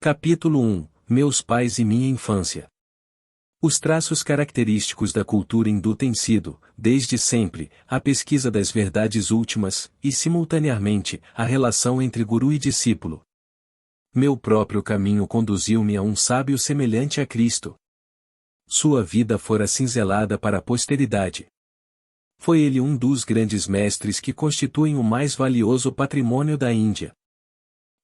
Capítulo 1 Meus pais e minha infância. Os traços característicos da cultura hindu têm sido, desde sempre, a pesquisa das verdades últimas, e simultaneamente, a relação entre guru e discípulo. Meu próprio caminho conduziu-me a um sábio semelhante a Cristo. Sua vida fora cinzelada para a posteridade. Foi ele um dos grandes mestres que constituem o mais valioso patrimônio da Índia.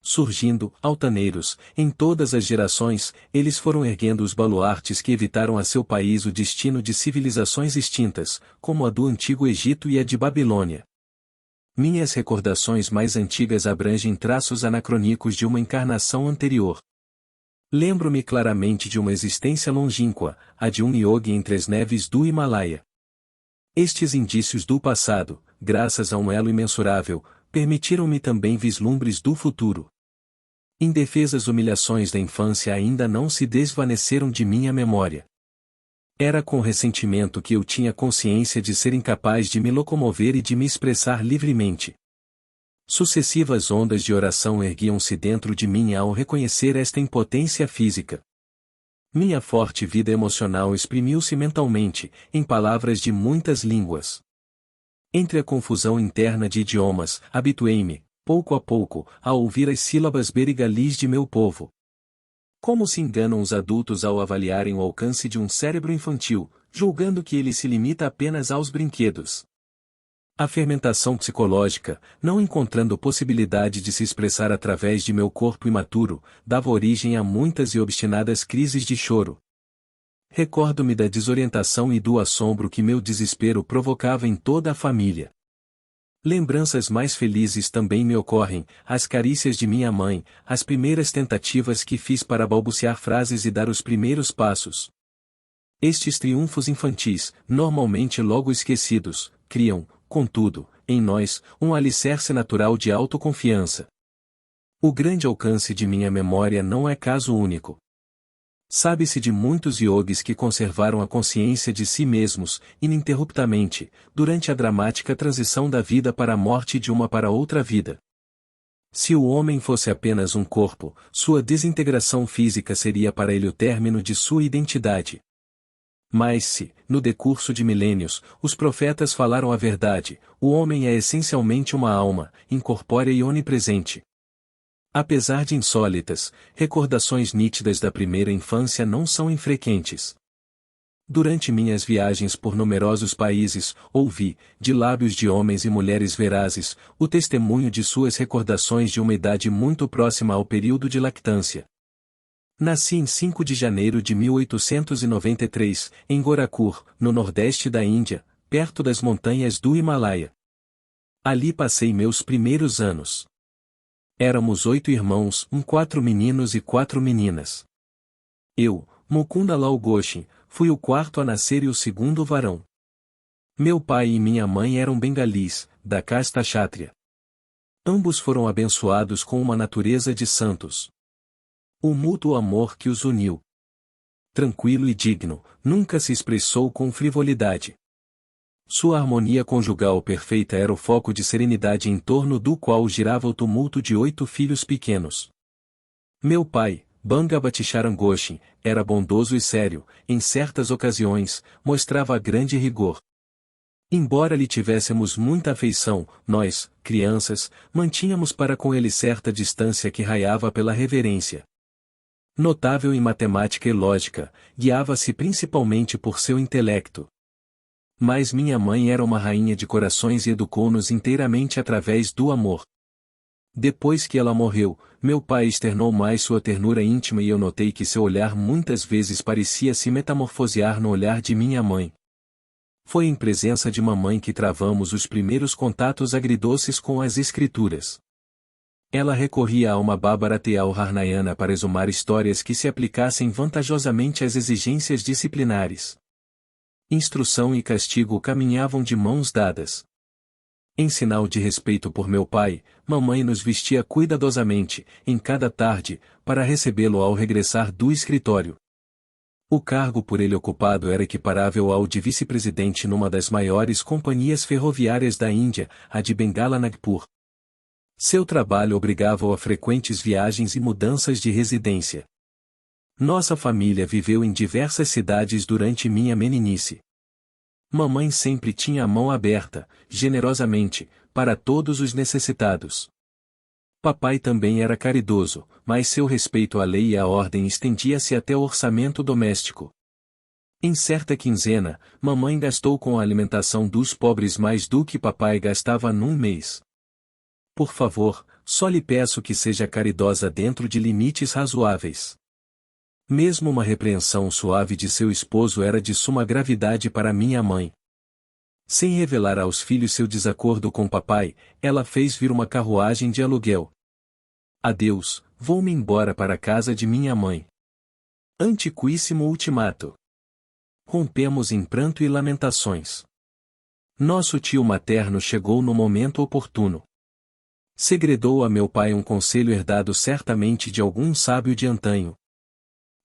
Surgindo, altaneiros, em todas as gerações, eles foram erguendo os baluartes que evitaram a seu país o destino de civilizações extintas, como a do Antigo Egito e a de Babilônia. Minhas recordações mais antigas abrangem traços anacrônicos de uma encarnação anterior. Lembro-me claramente de uma existência longínqua, a de um yogi entre as neves do Himalaia. Estes indícios do passado, graças a um elo imensurável, permitiram-me também vislumbres do futuro. Indefesas humilhações da infância ainda não se desvaneceram de minha memória. Era com ressentimento que eu tinha consciência de ser incapaz de me locomover e de me expressar livremente. Sucessivas ondas de oração erguiam-se dentro de mim ao reconhecer esta impotência física. Minha forte vida emocional exprimiu-se mentalmente, em palavras de muitas línguas. Entre a confusão interna de idiomas, habituei-me, pouco a pouco, a ouvir as sílabas berigalis de meu povo. Como se enganam os adultos ao avaliarem o alcance de um cérebro infantil, julgando que ele se limita apenas aos brinquedos. A fermentação psicológica, não encontrando possibilidade de se expressar através de meu corpo imaturo, dava origem a muitas e obstinadas crises de choro. Recordo-me da desorientação e do assombro que meu desespero provocava em toda a família. Lembranças mais felizes também me ocorrem, as carícias de minha mãe, as primeiras tentativas que fiz para balbuciar frases e dar os primeiros passos. Estes triunfos infantis, normalmente logo esquecidos, criam, contudo, em nós, um alicerce natural de autoconfiança. O grande alcance de minha memória não é caso único. Sabe-se de muitos yogis que conservaram a consciência de si mesmos, ininterruptamente, durante a dramática transição da vida para a morte de uma para outra vida. Se o homem fosse apenas um corpo, sua desintegração física seria para ele o término de sua identidade. Mas se, no decurso de milênios, os profetas falaram a verdade, o homem é essencialmente uma alma, incorpórea e onipresente. Apesar de insólitas, recordações nítidas da primeira infância não são infrequentes. Durante minhas viagens por numerosos países, ouvi, de lábios de homens e mulheres verazes, o testemunho de suas recordações de uma idade muito próxima ao período de lactância. Nasci em 5 de janeiro de 1893, em Gorakhpur, no nordeste da Índia, perto das montanhas do Himalaia. Ali passei meus primeiros anos. Éramos 8 irmãos, 4 meninos e 4 meninas. Eu, Mukunda Lal Goshin, fui o quarto a nascer e o segundo varão. Meu pai e minha mãe eram bengalis, da casta kshatriya. Ambos foram abençoados com uma natureza de santos. O mútuo amor que os uniu, tranquilo e digno, nunca se expressou com frivolidade. Sua harmonia conjugal perfeita era o foco de serenidade em torno do qual girava o tumulto de 8 filhos pequenos. Meu pai, Bhangabati Charan Goshin, era bondoso e sério, em certas ocasiões, mostrava grande rigor. Embora lhe tivéssemos muita afeição, nós, crianças, mantínhamos para com ele certa distância que raiava pela reverência. Notável em matemática e lógica, guiava-se principalmente por seu intelecto. Mas minha mãe era uma rainha de corações e educou-nos inteiramente através do amor. Depois que ela morreu, meu pai externou mais sua ternura íntima e eu notei que seu olhar muitas vezes parecia se metamorfosear no olhar de minha mãe. Foi em presença de mamãe que travamos os primeiros contatos agridoces com as escrituras. Ela recorria a uma Bharati ou Harnayana para exumar histórias que se aplicassem vantajosamente às exigências disciplinares. Instrução e castigo caminhavam de mãos dadas. Em sinal de respeito por meu pai, mamãe nos vestia cuidadosamente, em cada tarde, para recebê-lo ao regressar do escritório. O cargo por ele ocupado era equiparável ao de vice-presidente numa das maiores companhias ferroviárias da Índia, a de Bengala Nagpur. Seu trabalho obrigava-o a frequentes viagens e mudanças de residência. Nossa família viveu em diversas cidades durante minha meninice. Mamãe sempre tinha a mão aberta, generosamente, para todos os necessitados. Papai também era caridoso, mas seu respeito à lei e à ordem estendia-se até o orçamento doméstico. Em certa quinzena, mamãe gastou com a alimentação dos pobres mais do que papai gastava num mês. Por favor, só lhe peço que seja caridosa dentro de limites razoáveis. Mesmo uma repreensão suave de seu esposo era de suma gravidade para minha mãe. Sem revelar aos filhos seu desacordo com papai, ela fez vir uma carruagem de aluguel. Adeus, vou-me embora para a casa de minha mãe. Antiquíssimo ultimato. Rompemos em pranto e lamentações. Nosso tio materno chegou no momento oportuno. Segredou a meu pai um conselho herdado certamente de algum sábio de antanho.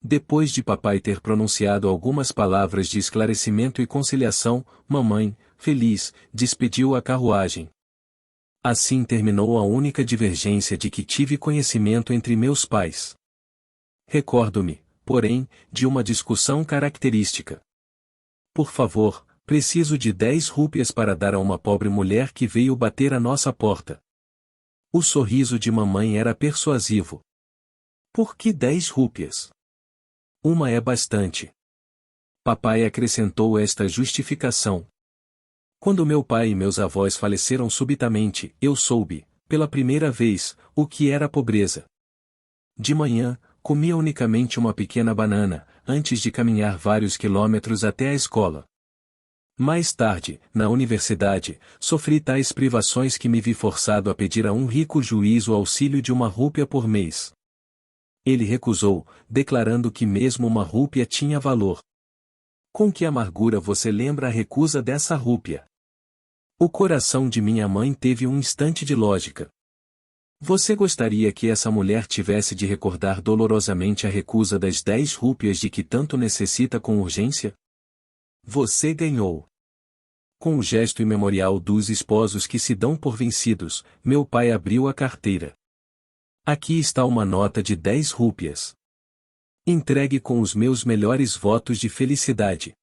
Depois de papai ter pronunciado algumas palavras de esclarecimento e conciliação, mamãe, feliz, despediu a carruagem. Assim terminou a única divergência de que tive conhecimento entre meus pais. Recordo-me, porém, de uma discussão característica. Por favor, preciso de 10 rúpias para dar a uma pobre mulher que veio bater à nossa porta. O sorriso de mamãe era persuasivo. Por que 10 rúpias? Uma é bastante. Papai acrescentou esta justificação. Quando meu pai e meus avós faleceram subitamente, eu soube, pela primeira vez, o que era pobreza. De manhã, comia unicamente uma pequena banana, antes de caminhar vários quilômetros até a escola. Mais tarde, na universidade, sofri tais privações que me vi forçado a pedir a um rico juiz o auxílio de 1 rúpia por mês. Ele recusou, declarando que mesmo 1 rúpia tinha valor. Com que amargura você lembra a recusa dessa rúpia? O coração de minha mãe teve um instante de lógica. Você gostaria que essa mulher tivesse de recordar dolorosamente a recusa das 10 rúpias de que tanto necessita com urgência? Você ganhou. Com o gesto imemorial dos esposos que se dão por vencidos, meu pai abriu a carteira. Aqui está uma nota de 10 rúpias. Entregue com os meus melhores votos de felicidade.